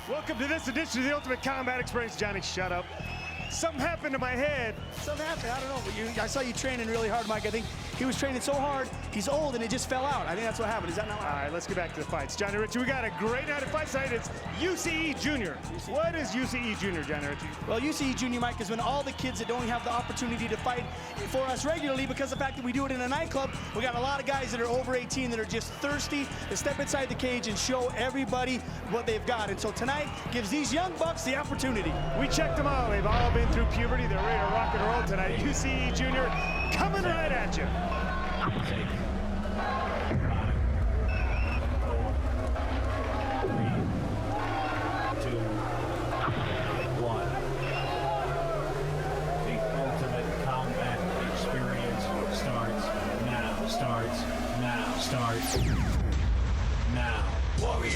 Welcome to this edition of the Ultimate Combat Experience. Johnny, shut up. Something happened to my head. Something happened, I don't know, but I saw you training really hard, Mike. I think he was training so hard, he's old, and it just fell out. I think that's what happened. Is that not what happened? All right, let's get back to the fights. Johnny Ritchie, we got a great night of fights tonight. It's UCE Junior. What is UCE Junior, Johnny Ritchie? Well, UCE Junior, Mike, is when all the kids that don't have the opportunity to fight for us regularly because of the fact that we do it in a nightclub, we got a lot of guys that are over 18 that are just thirsty to step inside the cage and show everybody what they've got. And so tonight gives these young bucks the opportunity. We checked them all. They've all been through puberty. They're ready to rock and roll tonight. UCE Junior coming right at you. Now. Warriors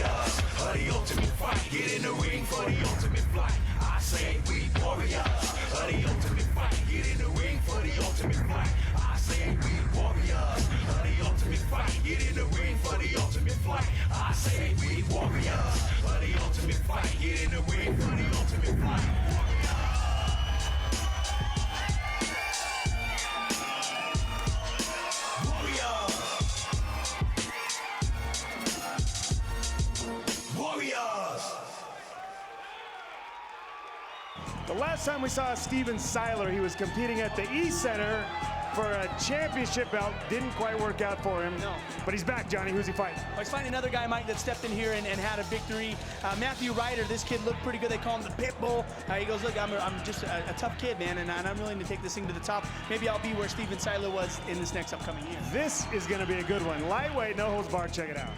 of the ultimate fight. Get in the ring for the ultimate fight. I say we warriors of the ultimate fight. Get in the ring for the ultimate fight. I say we warriors of the ultimate fight. Get in the ring for the ultimate fight. I say we warriors of the ultimate fight. Get in the ring for the ultimate fight. The last time we saw Steven Seiler, he was competing at the E Center for a championship belt. Didn't quite work out for him. No. But he's back, Johnny. Who's he fighting? Well, he's fighting another guy, Mike, that stepped in here and had a victory. Mathew Laine, this kid looked pretty good. They call him the pit bull. He goes, look, I'm just a tough kid, man, and I'm willing to take this thing to the top. Maybe I'll be where Steven Seiler was in this next upcoming year. This is going to be a good one. Lightweight, no holds barred. Check it out.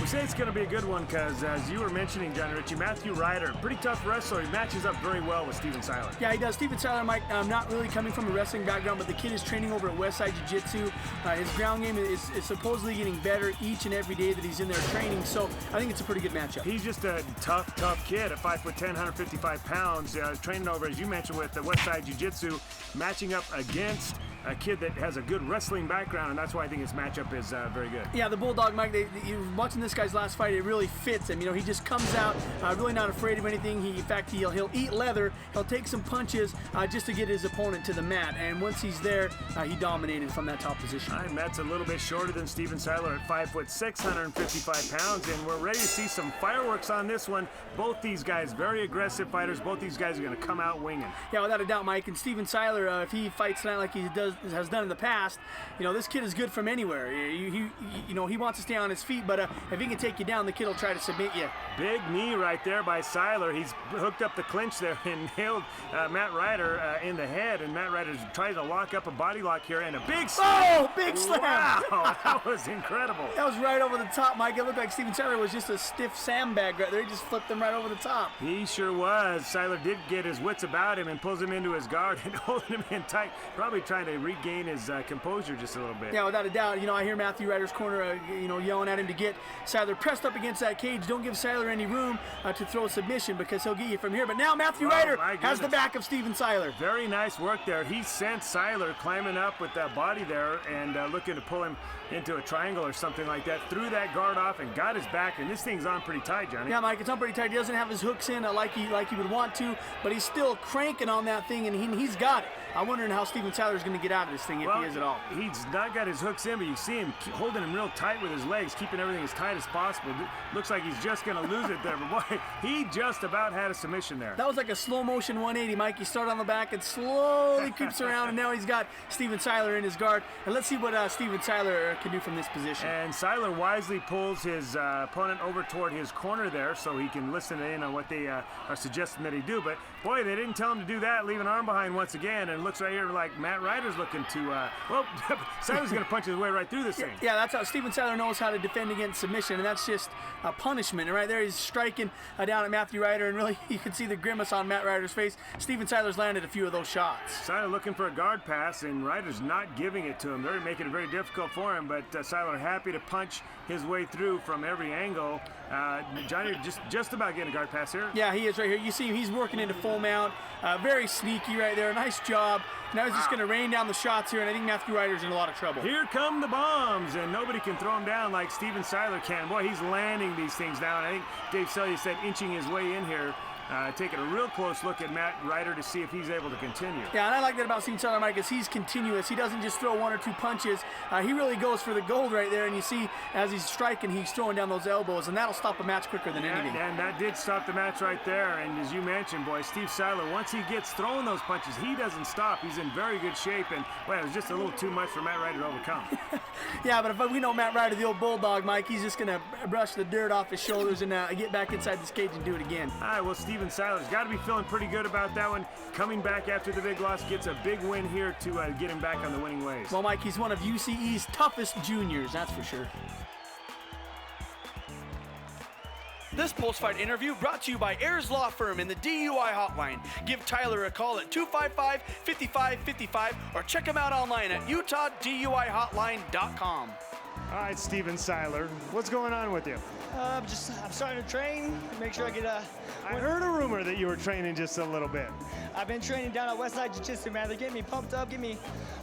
We say it's going to be a good one because, as you were mentioning, Johnny Ritchie, Mathew Laine, pretty tough wrestler. He matches up very well with Steven Seiler. Yeah, he does. Steven Seiler, Mike, not really coming from a wrestling background, but the kid is training over at Westside Jiu Jitsu. His ground game is supposedly getting better each and every day that he's in there training, so I think it's a pretty good matchup. He's just a tough kid at 5'10", 155 pounds, training over, as you mentioned, with the Westside Jiu Jitsu, matching up against a kid that has a good wrestling background, and that's why I think his matchup is very good. Yeah, the Bulldog, Mike, you're watching this guy's last fight, it really fits him. You know, he just comes out really not afraid of anything. In fact, he'll eat leather. He'll take some punches just to get his opponent to the mat, and once he's there, he dominated from that top position. And that's a little bit shorter than Steven Seiler at 5'6", 155 pounds, and we're ready to see some fireworks on this one. Both these guys, very aggressive fighters. Both these guys are going to come out winging. Yeah, without a doubt, Mike. And Steven Seiler, if he fights tonight like he has done in the past, you know, this kid is good from anywhere. You know, he wants to stay on his feet, but if he can take you down, the kid will try to submit you. Big knee right there by Seiler. He's hooked up the clinch there and nailed Matt Ryder in the head, and Matt Ryder's trying to lock up a body lock here, and a big slam. Oh, big slam! Wow, that was incredible. That was right over the top, Mike. It looked like Steven Seiler was just a stiff sandbag right there. He just flipped him right over the top. He sure was. Seiler did get his wits about him and pulls him into his guard and holding him in tight, probably trying to regain his composure just a little bit. Yeah, without a doubt. You know, I hear Mathew Ryder's corner, you know, yelling at him to get Seiler pressed up against that cage. Don't give Seiler any room to throw a submission because he'll get you from here. But now Mathew Ryder has the back of Steven Seiler. Very nice work there. He sent Seiler climbing up with that body there and looking to pull him into a triangle or something like that. Threw that guard off and got his back, and this thing's on pretty tight, Johnny. Yeah, Mike, it's on pretty tight. He doesn't have his hooks in like he would want to, but he's still cranking on that thing, and he's got it. I'm wondering how Steven Seiler is going to get out of this thing if he is at all. He's not got his hooks in, but you see him holding him real tight with his legs, keeping everything as tight as possible. Looks like he's just going to lose it there, but boy, he just about had a submission there. That was like a slow motion 180, Mike. He started on the back and slowly creeps around, and now he's got Steven Seiler in his guard. And let's see what Steven Seiler can do from this position. And Seiler wisely pulls his opponent over toward his corner there so he can listen in on what they are suggesting that he do. But boy, they didn't tell him to do that, leave an arm behind once again, and it looks right here like Matt Ryder's looking to, well, Seiler's going to punch his way right through this thing. Yeah, that's how Steven Seiler knows how to defend against submission, and that's just a punishment. And right there, he's striking down at Mathew Ryder, and really, you can see the grimace on Matt Ryder's face. Steven Seiler's landed a few of those shots. Seiler looking for a guard pass, and Ryder's not giving it to him. They're making it very difficult for him, but Seiler happy to punch his way through from every angle. Johnny just about getting a guard pass here. Yeah, he is right here. You see he's working into full mount. Very sneaky right there. Nice job. job. Now he's just going to rain down the shots here, and I think Mathew Ryder's in a lot of trouble. Here come the bombs, and nobody can throw him down like Steven Seiler can. Boy, he's landing these things down. I think Dave Selye said inching his way in here. Taking a real close look at Matt Ryder to see if he's able to continue. Yeah, and I like that about Steven Seiler, Mike, is he's continuous. He doesn't just throw 1 or 2 punches. He really goes for the gold right there, and you see as he's striking, he's throwing down those elbows, and that'll stop a match quicker than anything. And that did stop the match right there. And as you mentioned, boy, Steve Seiler, once he gets throwing those punches, he doesn't stop. He's in very good shape, and boy, it was just a little too much for Matt Ryder to overcome. Yeah, but if we know Matt Ryder, the old bulldog, Mike, he's just going to brush the dirt off his shoulders and get back inside this cage and do it again. All right, well, Steven Seiler's got to be feeling pretty good about that one. Coming back after the big loss, gets a big win here to get him back on the winning ways. Well, Mike, he's one of UCE's toughest juniors, that's for sure. This post-fight interview brought to you by Ayers Law Firm in the DUI hotline. Give Tyler a call at 255-5555 or check him out online at utahduihotline.com. All right, Steven Seiler, what's going on with you? I'm starting to train, make sure I get I heard a rumor that you were training just a little bit. I've been training down at Westside Jiu Jitsu, man. They're getting me pumped up, getting me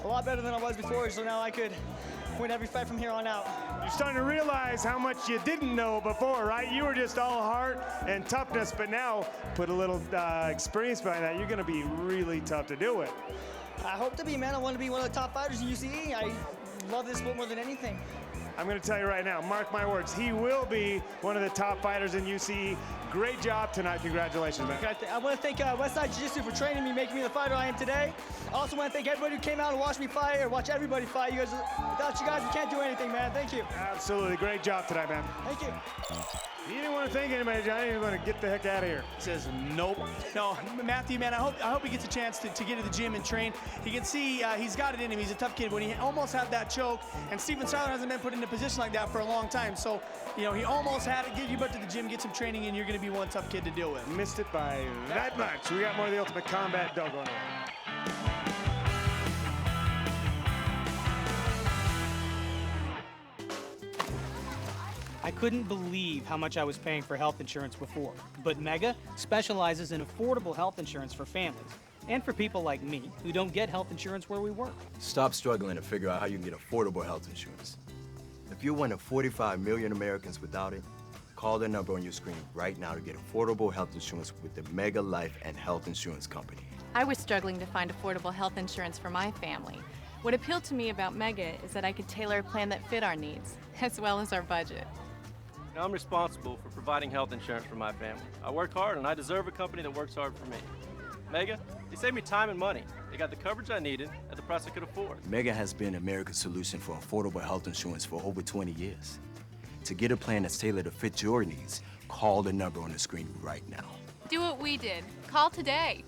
a lot better than I was before, so now I could win every fight from here on out. You're starting to realize how much you didn't know before, right? You were just all heart and toughness, but now put a little experience behind that. You're going to be really tough to deal with. I hope to be, man. I want to be one of the top fighters in UCE. I love this sport more than anything. I'm going to tell you right now, mark my words, he will be one of the top fighters in UCE. Great job tonight. Congratulations, man. I want to thank Westside Jiu Jitsu for training me, making me the fighter I am today. I also want to thank everybody who came out and watched me fight, or watch everybody fight. You guys, without you guys, we can't do anything, man. Thank you. Absolutely. Great job tonight, man. Thank you. You didn't want to thank anybody, Johnny. You want to get the heck out of here. He says nope. No, Mathew, man, I hope he gets a chance to get to the gym and train. He can see he's got it in him. He's a tough kid. When he almost had that choke, and Steven Seiler hasn't been put in a position like that for a long time. So, you know, he almost had it. Get you back to the gym, get some training, and you're going to be one tough kid to deal with. Missed it by that much. We got more of the Ultimate Combat Dough going on. I couldn't believe how much I was paying for health insurance before, but Mega specializes in affordable health insurance for families and for people like me who don't get health insurance where we work. Stop struggling to figure out how you can get affordable health insurance. If you're one of 45 million Americans without it, call the number on your screen right now to get affordable health insurance with the Mega Life and Health Insurance Company. I was struggling to find affordable health insurance for my family. What appealed to me about Mega is that I could tailor a plan that fit our needs, as well as our budget. Now, I'm responsible for providing health insurance for my family. I work hard, and I deserve a company that works hard for me. Mega, they saved me time and money. They got the coverage I needed at the price I could afford. Mega has been America's solution for affordable health insurance for over 20 years. To get a plan that's tailored to fit your needs, call the number on the screen right now. Do what we did. Call today.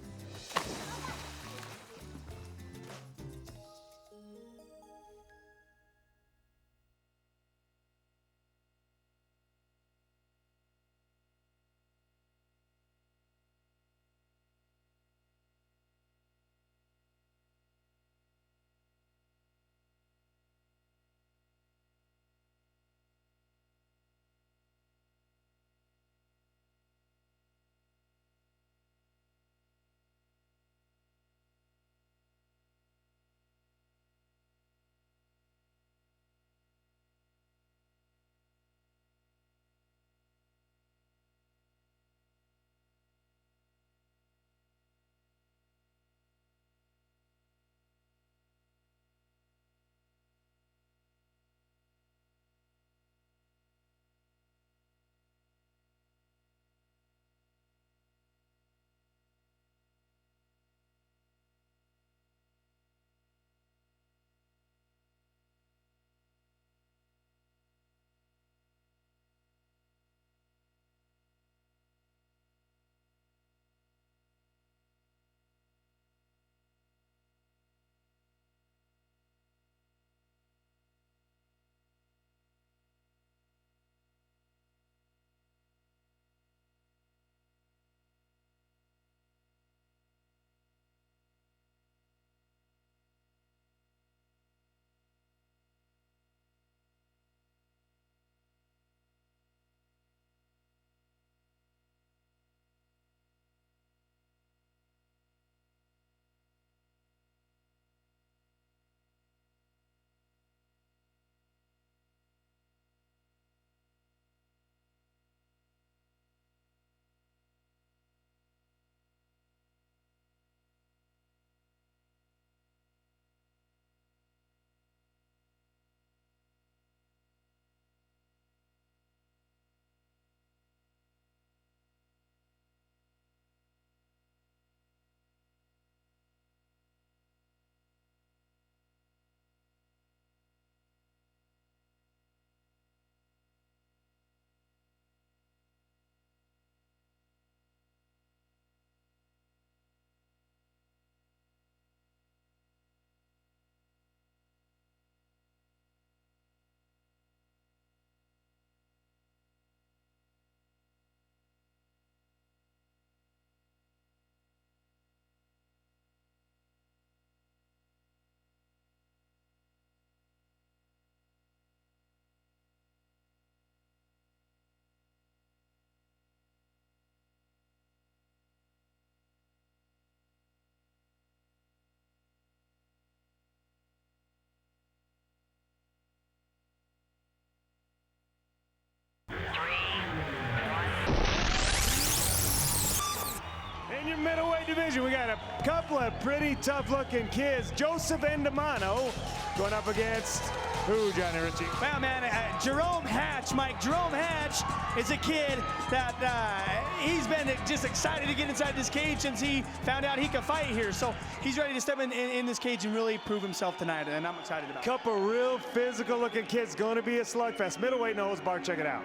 Middleweight division, we got a couple of pretty tough-looking kids. Joseph Endamano going up against who, Johnny Ritchie? Well, man, Jerome Hatch, Mike. Jerome Hatch is a kid that he's been just excited to get inside this cage since he found out he could fight here. So he's ready to step in this cage and really prove himself tonight, and I'm excited about it. Couple real physical-looking kids. Going to be a slugfest. Middleweight, no holds barred. Check it out.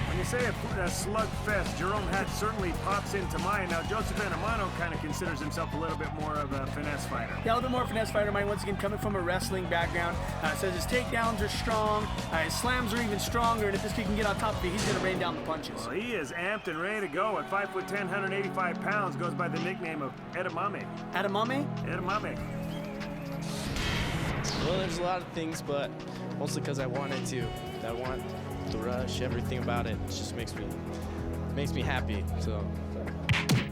When you say a slugfest, Jerome Hatch certainly pops into mind. Now, Joseph Endamano kind of considers himself a little bit more of a finesse fighter. Yeah, a little bit more finesse fighter, Mike. Once again, coming from a wrestling background. Says his takedowns are strong, his slams are even stronger, and if this kid can get on top of it, he's going to rain down the punches. Well, he is amped and ready to go. At 5'10", 185 pounds, goes by the nickname of Edamame. Edamame? Edamame. Well, there's a lot of things, but mostly because I wanted to. I want the rush, everything about it. It just makes me happy. So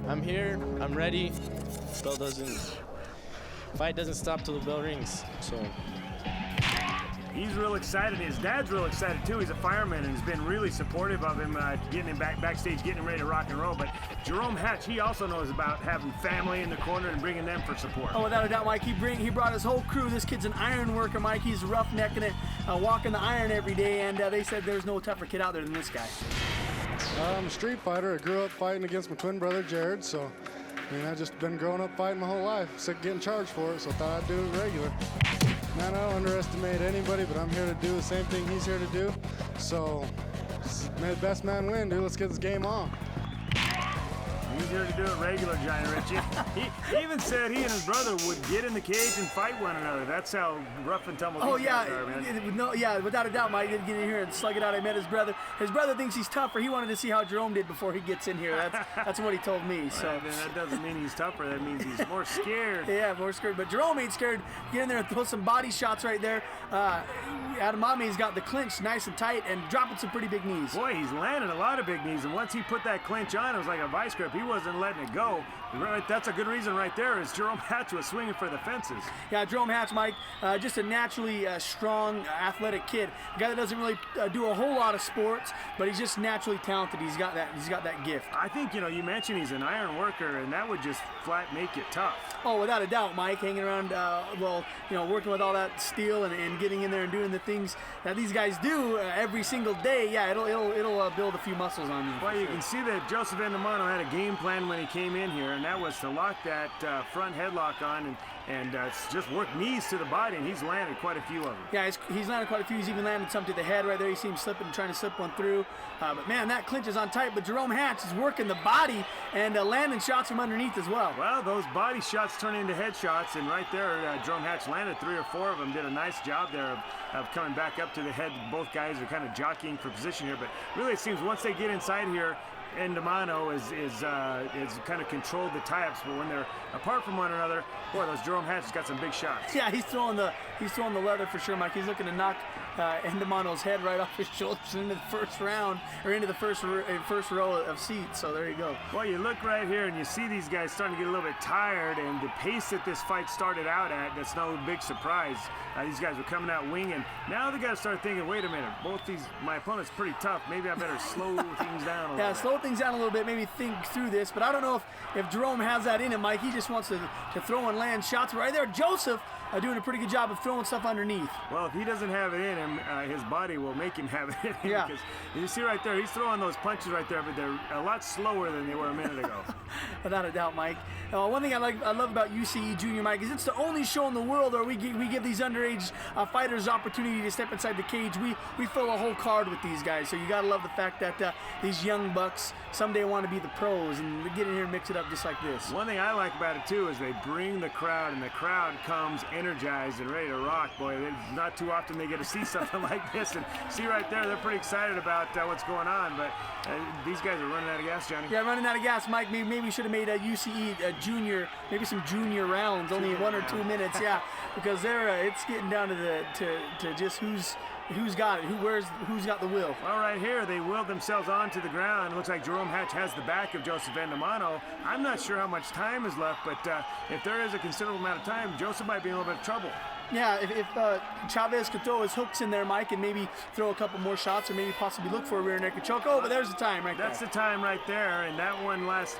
I'm here, I'm ready. Fight doesn't stop till the bell rings. So he's real excited. His dad's real excited too. He's a fireman and has been really supportive of him, getting him backstage, getting him ready to rock and roll. But Jerome Hatch, he also knows about having family in the corner and bringing them for support. Oh, without a doubt, Mike. He brought his whole crew. This kid's an iron worker, Mike. He's roughnecking it, walking the iron every day, and they said there's no tougher kid out there than this guy. I'm a street fighter. I grew up fighting against my twin brother, Jared, so I've just been growing up fighting my whole life. Sick of getting charged for it, so I thought I'd do it regular. Man, I don't underestimate anybody, but I'm here to do the same thing he's here to do. So, may the best man win, dude. Let's get this game on. He's here to do it regular, Johnny Ritchie. He even said he and his brother would get in the cage and fight one another. That's how rough and tumble these guys are, man. Without a doubt, Mike didn't get in here and slug it out. I met his brother. His brother thinks he's tougher. He wanted to see how Jerome did before he gets in here. That's what he told me. So well, that doesn't mean he's tougher. That means he's more scared. Yeah, more scared. But Jerome ain't scared. Get in there and throw some body shots right there. Adamame's got the clinch nice and tight and dropping some pretty big knees. Boy, he's landing a lot of big knees, and once he put that clinch on, it was like a vice grip. He wasn't letting it go. That's a good reason right there, is Jerome Hatch was swinging for the fences. Yeah, Jerome Hatch, Mike, just a naturally strong, athletic kid. A guy that doesn't really do a whole lot of sports, but he's just naturally talented. He's got that gift. I think, you mentioned he's an iron worker, and that would just flat make it tough. Oh, without a doubt, Mike, hanging around, working with all that steel and getting in there and doing the things that these guys do every single day. Yeah, it'll build a few muscles on you. Well, you can see that Joseph Endamano had a game plan when he came in here, and that was to lock that front headlock on and just work knees to the body, and he's landed quite a few of them. Yeah, he's landed quite a few. He's even landed some to the head right there. You see him slipping, trying to slip one through. But man, that clinch is on tight. But Jerome Hatch is working the body and landing shots from underneath as well. Well, those body shots turn into head shots, and right there, Jerome Hatch landed 3 or 4 of them. Did a nice job there of coming back up to the head. Both guys are kind of jockeying for position here, but really it seems once they get inside here, Endamano is kind of controlled the tie-ups, but when they're apart from one another, boy, those Jerome Hatch has got some big shots. Yeah, he's throwing the leather for sure, Mike. He's looking to knock Endamano's head right off his shoulders into the first round, or into the first row of seats. So there you go. Well, you look right here and you see these guys starting to get a little bit tired, and the pace that this fight started out at, that's no big surprise. These guys were coming out winging. Now they got to start thinking, wait a minute, my opponent's pretty tough. Maybe I better slow things down a little bit. Slow things down a little bit, maybe think through this. But I don't know if Jerome has that in him, Mike. He just wants to throw and land shots. Right there, Joseph doing a pretty good job of throwing stuff underneath. Well, if he doesn't have it in him, his body will make him have it in him. Yeah. Because you see right there, he's throwing those punches right there, but they're a lot slower than they were a minute ago. Without a doubt, Mike. One thing I love about UCE Junior, Mike, is it's the only show in the world where we give these underage fighters opportunity to step inside the cage. We fill a whole card with these guys, so you gotta love the fact that these young bucks someday want to be the pros and get in here and mix it up just like this. One thing I like about it too is they bring the crowd, and the crowd comes energized and ready to rock. Boy, not too often they get to see something like this, and see right there, they're pretty excited about what's going on. But these guys are running out of gas, Johnny. Yeah, running out of gas, Mike. Maybe we should have made a UCE junior, maybe some junior rounds, only 1 or 2 minutes. Yeah, because it's getting down to just who's got it, who's got the will. Well, right here, they willed themselves onto the ground. It looks like Jerome Hatch has the back of Joseph Endamano. I'm not sure how much time is left, but if there is a considerable amount of time, Joseph might be in a little bit of trouble. Yeah, if Chavez could throw his hooks in there, Mike, and maybe throw a couple more shots or maybe possibly look for a rear naked choke. Oh, but there's the time right there. That's the time right there, and that one last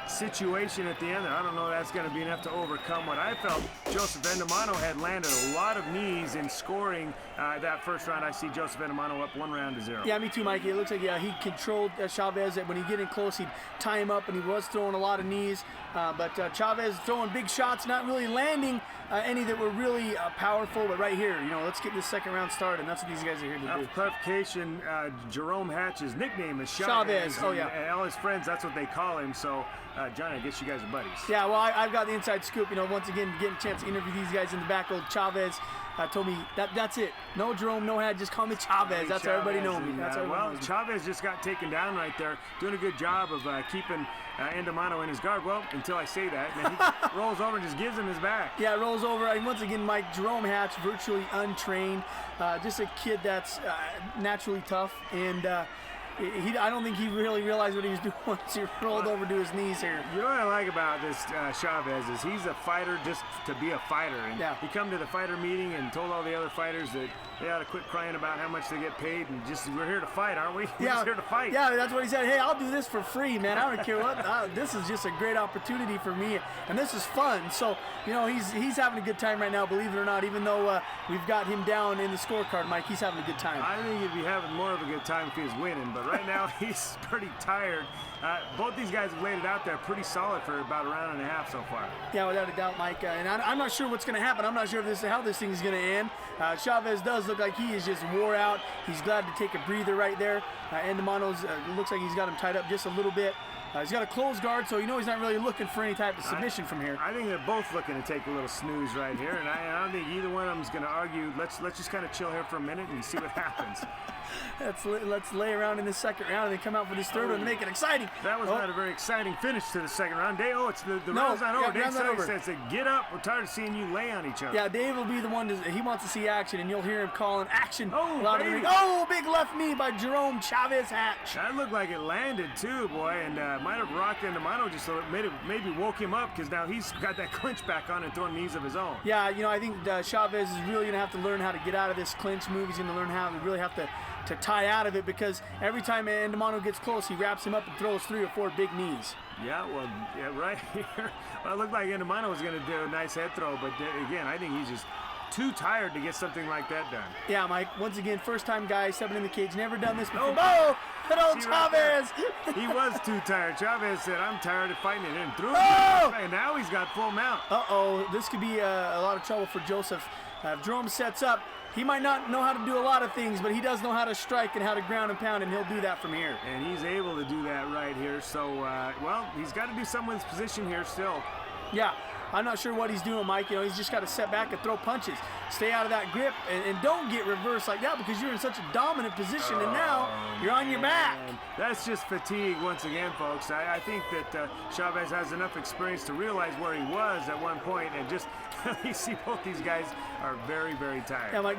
situation at the end there, I don't know if that's going to be enough to overcome what I felt. Joseph Endemano had landed a lot of knees in scoring that first round. I see Joseph Endemano up 1-0. Yeah, me too, Mikey. It looks like he controlled Chavez. When he get in close, he'd tie him up, and he was throwing a lot of knees. But Chavez throwing big shots, not really landing any that were really powerful. But right here, let's get this second round started, and that's what these guys are here to do. For clarification, Jerome Hatch's nickname is Chavez. Oh, yeah. And all his friends, that's what they call him. So, Johnny, I guess you guys are buddies. Yeah, well, I've got the inside scoop. Once again, getting a chance to interview these guys in the back. Old Chavez told me that's it. No Jerome, no Hat, just call me Chavez. That's how everybody knows me. Well, Chavez just got taken down right there, doing a good job of keeping Endemano in his guard. Well, until I say that, and then he rolls over and just gives him his back. Yeah, rolls over. And once again, Mike, Jerome Hatch, virtually untrained, just a kid that's naturally tough, and I don't think he really realized what he was doing once he rolled over to his knees here. You know what I like about this Chavez is he's a fighter just to be a fighter. And yeah. He come to the fighter meeting and told all the other fighters that they ought to quit crying about how much they get paid and just, we're here to fight, aren't we? We're just here to fight. Yeah, that's what he said. Hey, I'll do this for free, man. I don't care what. This is just a great opportunity for me, and this is fun. So, he's having a good time right now, believe it or not, even though we've got him down in the scorecard, Mike. He's having a good time. I think he'd be having more of a good time if he was winning, but right now he's pretty tired. Both these guys have laid it out there pretty solid for about a round and a half so far. Yeah, without a doubt, Mike. And I'm not sure what's going to happen. I'm not sure how this thing is going to end. Chavez does look like he is just wore out. He's glad to take a breather right there. Endemano's looks like he's got him tied up just a little bit. He's got a closed guard, so he's not really looking for any type of submission from here. I think they're both looking to take a little snooze right here, and I don't think either one of them is going to argue. Let's just kind of chill here for a minute and see what happens. Let's lay around in the second round and then come out for this third one to make it exciting. That was not a very exciting finish to the second round. It's the round's not over. Dave says, get up. We're tired of seeing you lay on each other. Yeah, Dave will be the one he wants to see action, and you'll hear him calling action. Oh, big left knee by Jerome Chavez Hatch. That looked like it landed too, boy, and might have rocked Endemano just a little, maybe woke him up because now he's got that clinch back on and throwing knees of his own. Yeah, I think Chavez is really going to have to learn how to get out of this clinch move. He's going to learn how to really have to tie out of it, because every time Endemano gets close, he wraps him up and throws 3 or 4 big knees. Yeah, right here. Well, it looked like Endemano was going to do a nice head throw, but again, I think he's just too tired to get something like that done. Yeah, Mike, once again, first-time guy stepping in the cage, never done this before. Oh, good old Chavez! Right, he was too tired. Chavez said, I'm tired of fighting it, and threw him. And now he's got full mount. Uh-oh, this could be a lot of trouble for Joseph. If Jerome sets up, he might not know how to do a lot of things, but he does know how to strike and how to ground and pound, and he'll do that from here. And he's able to do that right here. So, he's got to do something with his position here still. Yeah, I'm not sure what he's doing, Mike. He's just got to set back and throw punches. Stay out of that grip and don't get reversed like that, because you're in such a dominant position, and now you're on your back. That's just fatigue once again, folks. I think that Chavez has enough experience to realize where he was at one point, and just you see both these guys are very, very tired. Yeah, Mike,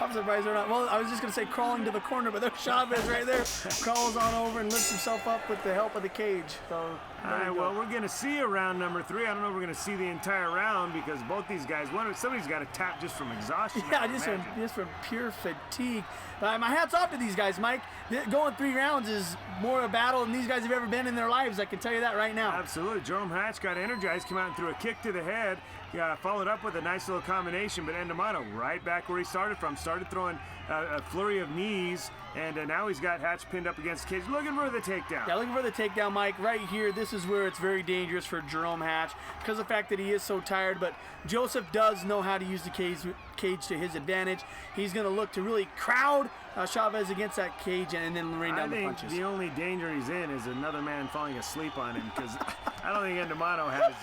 I'm surprised they're not. Well, I was just going to say crawling to the corner, but there's Chavez right there. Crawls on over and lifts himself up with the help of the cage. So, all right, well, we're going to see a round number 3. I don't know if we're going to see the entire round, because both these guys, somebody's got to tap just from exhaustion. Yeah, just from pure fatigue. My hat's off to these guys, Mike. Going 3 rounds is more a battle than these guys have ever been in their lives. I can tell you that right now. Absolutely. Jerome Hatch got energized, came out and threw a kick to the head. Followed up with a nice little combination, but Endemano right back where he started from. Started throwing a flurry of knees, and now he's got Hatch pinned up against the cage, looking for the takedown. Yeah, looking for the takedown, Mike. Right here, this is where it's very dangerous for Jerome Hatch because of the fact that he is so tired, but Joseph does know how to use the cage to his advantage. He's going to look to really crowd Chavez against that cage and then rain down the punches. I think the only danger he's in is another man falling asleep on him, because I don't think Endemano has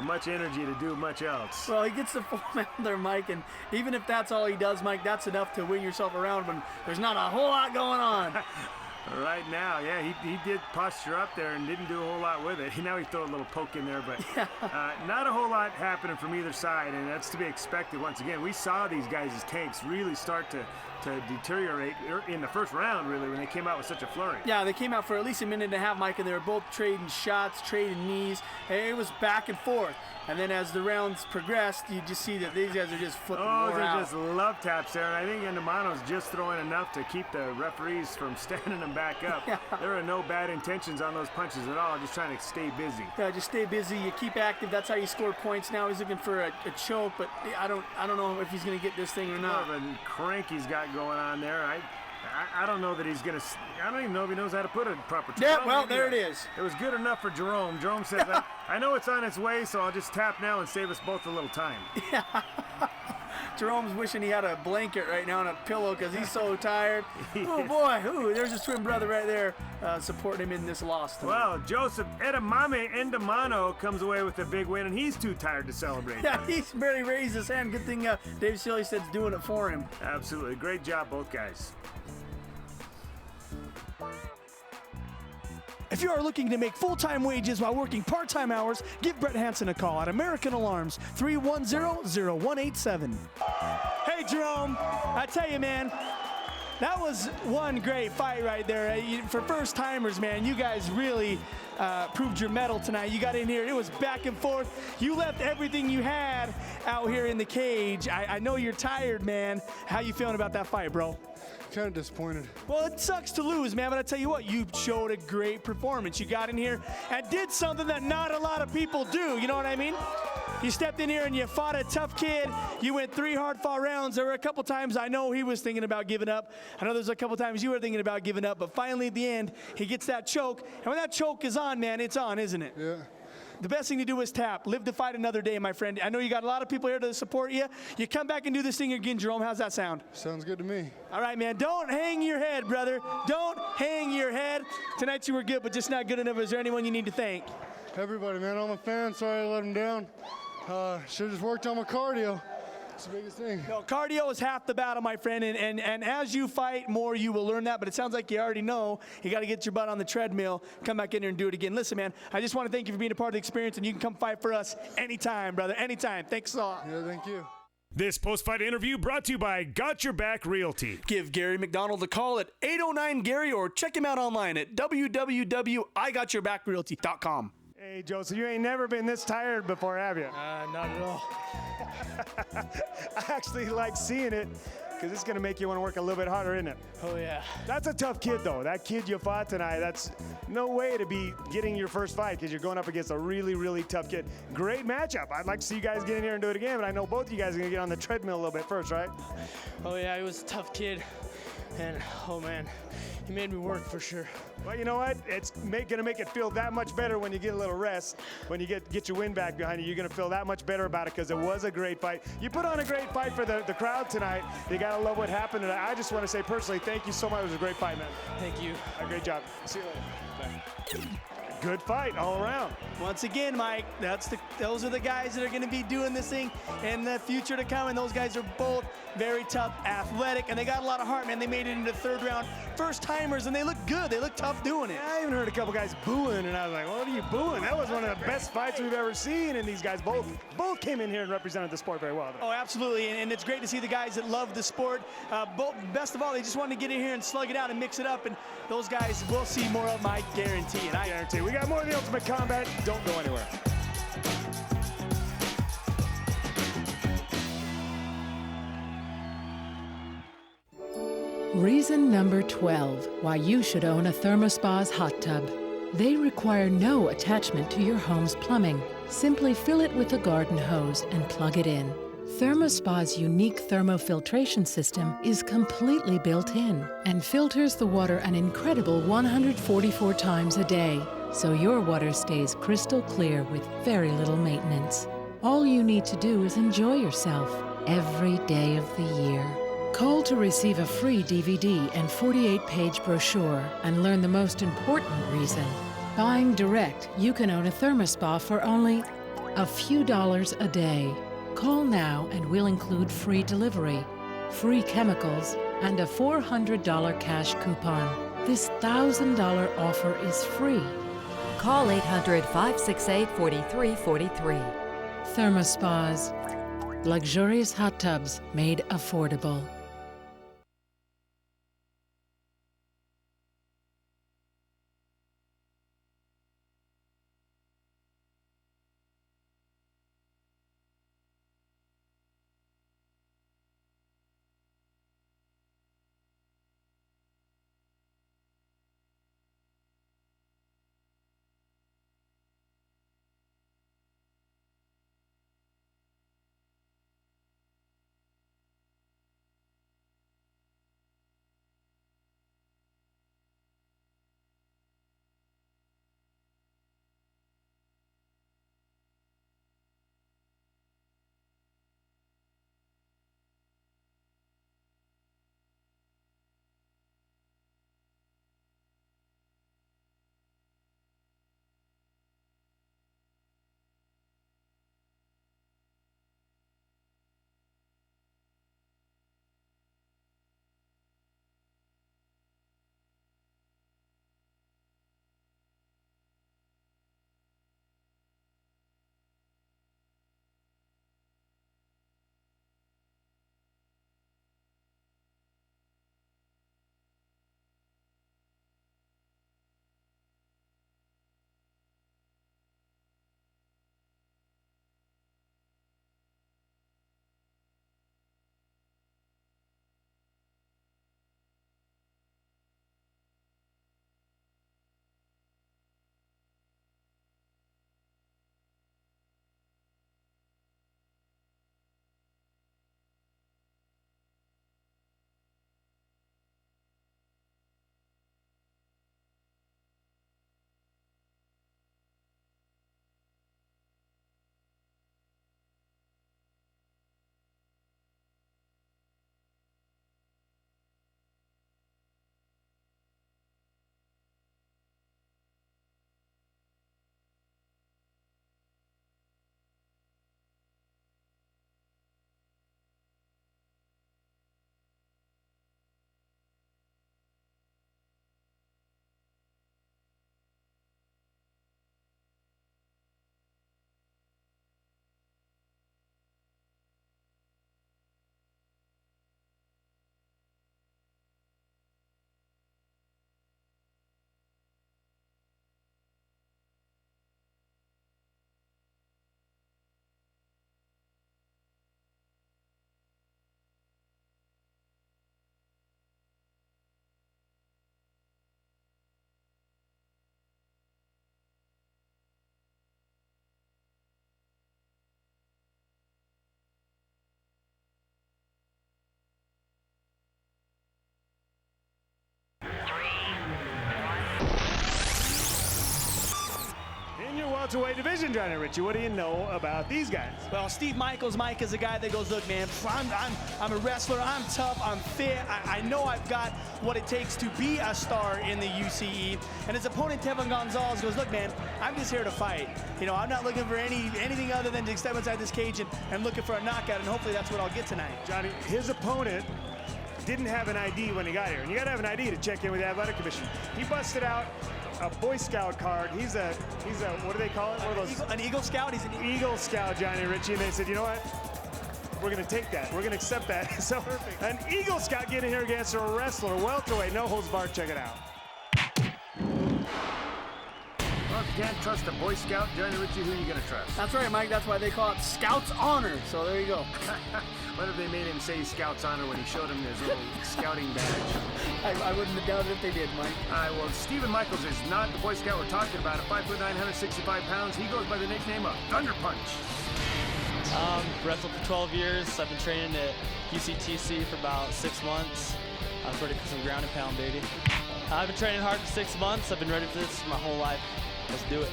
much energy to do much else. Well, he gets the full mount there, Mike, and even if that's all he does, Mike, that's enough to win yourself around when there's not a whole lot going on. Right now, yeah, he did posture up there and didn't do a whole lot with it. Now he threw a little poke in there, but not a whole lot happening from either side, and that's to be expected. Once again, we saw these guys' tanks really start to deteriorate in the first round, really, when they came out with such a flurry. Yeah, they came out for at least a minute and a half, Mike, and they were both trading shots, trading knees. It was back and forth. And then as the rounds progressed, you just see that these guys are just flipping more they're out. just love taps there. And I think Fuimaono's just throwing enough to keep the referees from standing them back up. Yeah. There are no bad intentions on those punches at all, just trying to stay busy. Yeah, just stay busy. You keep active. That's how you score points. Now he's looking for a choke, but I don't know if he's going to get this thing or not. More of a crank he's got going on there. I don't know that he's going to. I don't even know if he knows how to put a proper choke. Yeah, well, there it is. It was good enough for Jerome. Jerome says, I know it's on its way, so I'll just tap now and save us both a little time. Yeah. Jerome's wishing he had a blanket right now and a pillow because he's so tired. Oh, boy. Ooh, there's his twin brother right there supporting him in this loss tonight. Well, Joseph Edamame Endamano comes away with a big win, and he's too tired to celebrate. Yeah, he's barely raised his hand. Good thing Dave Sealy said's doing it for him. Absolutely. Great job, both guys. If you are looking to make full-time wages while working part-time hours, give Brett Hansen a call at American Alarms, 310-0187. Hey, Jerome, I tell you, man, that was one great fight right there. For first-timers, man, you guys really proved your mettle tonight. You got in here. It was back and forth. You left everything you had out here in the cage. I know you're tired, man. How you feeling about that fight, bro? Kind of disappointed. Well, it sucks to lose, man, but I tell you what, you showed a great performance. You got in here and did something that not a lot of people do, you know what I mean? You stepped in here and you fought a tough kid. You went 3 hard-fought rounds. There were a couple times I know he was thinking about giving up. I know there's a couple times you were thinking about giving up, but finally at the end, he gets that choke. And when that choke is on, man, it's on, isn't it? Yeah. The best thing to do is tap. Live to fight another day, my friend. I know you got a lot of people here to support you. You come back and do this thing again, Jerome. How's that sound? Sounds good to me. All right, man. Don't hang your head, brother. Don't hang your head. Tonight you were good, but just not good enough. Is there anyone you need to thank? Everybody, man. All my fans. Sorry I let them down. Should have just worked on my cardio. It's the biggest thing. No, cardio is half the battle, my friend, and as you fight more, you will learn that, but it sounds like you already know you got to get your butt on the treadmill, come back in here and do it again. Listen, man, I just want to thank you for being a part of the experience, and you can come fight for us anytime, brother, anytime. Thanks a lot. Yeah, thank you. This post-fight interview brought to you by Got Your Back Realty. Give Gary McDonald a call at 809-GARY or check him out online at www.iGotYourBackRealty.com. Hey, Joseph, you ain't never been this tired before, have you? Not at all. I actually like seeing it because it's going to make you want to work a little bit harder, isn't it? Oh, yeah. That's a tough kid, though. That kid you fought tonight, that's no way to be getting your first fight because you're going up against a really, really tough kid. Great matchup. I'd like to see you guys get in here and do it again, but I know both of you guys are going to get on the treadmill a little bit first, right? Oh, yeah, he was a tough kid. And, oh, man, he made me work for sure. Well, you know what? It's going to make it feel that much better when you get a little rest. When you get your win back behind you, you're going to feel that much better about it because it was a great fight. You put on a great fight for the crowd tonight. You got to love what happened. And I just want to say personally, thank you so much. It was a great fight, man. Thank you. Great job. See you later. Bye. Good fight all around. Once again, Mike, those are the guys that are going to be doing this thing in the future to come, and those guys are both very tough, athletic, and they got a lot of heart, man. They made it into the third round. First-timers, and they look good. They look tough doing it. I even heard a couple guys booing, and I was like, what are you booing? That was one of the best fights we've ever seen, and these guys both came in here and represented the sport very well. Oh, absolutely, and it's great to see the guys that love the sport. Best of all, they just wanted to get in here and slug it out and mix it up, and those guys, we'll see more of, I guarantee. And I guarantee. We got more of the Ultimate Combat. Don't go anywhere. Reason number 12 why you should own a ThermoSpa's hot tub. They require no attachment to your home's plumbing. Simply fill it with a garden hose and plug it in. ThermoSpa's unique thermofiltration system is completely built in and filters the water an incredible 144 times a day, so your water stays crystal clear with very little maintenance. All you need to do is enjoy yourself every day of the year. Call to receive a free DVD and 48-page brochure and learn the most important reason. Buying direct, you can own a ThermoSpa for only a few dollars a day. Call now and we'll include free delivery, free chemicals, and a $400 cash coupon. This $1,000 offer is free. Call 800-568-4343. ThermoSpas, luxurious hot tubs made affordable. welterweight division, Johnny Ritchie. What do you know about these guys? Well, Steve Michaels, Mike is a guy that goes, look, man, I'm a wrestler. I'm tough. I'm fit. I know I've got what it takes to be a star in the UCE. And his opponent, Tevin Gonzalez, goes, look, man, I'm just here to fight. You know, I'm not looking for anything other than to step inside this cage and looking for a knockout, and hopefully that's what I'll get tonight. Johnny, his opponent didn't have an ID when he got here, and you got to have an ID to check in with the athletic commission. He busted out a Boy Scout card. He's a what do they call it? One of those, an Eagle Scout. He's an Eagle Scout, Johnny Ritchie. And they said, you know what? We're going to take that. We're going to accept that. So perfect. An Eagle Scout getting here against a wrestler, welterweight, no holds barred. Check it out. Well, if you can't trust a Boy Scout, Johnny Ritchie, who are you going to trust? That's right, Mike. That's why they call it Scout's Honor. So there you go. What if they made him say Scout's Honor when he showed him his little scouting badge? I wouldn't have doubted if they did, Mike. Well, Stephen Michaels is not the Boy Scout we're talking about. At 5'9", 165 pounds, he goes by the nickname of Thunder Punch. Wrestled for 12 years. I've been training at UCTC for about 6 months. I'm ready for some ground and pound, baby. I've been training hard for 6 months. I've been ready for this my whole life. Let's do it.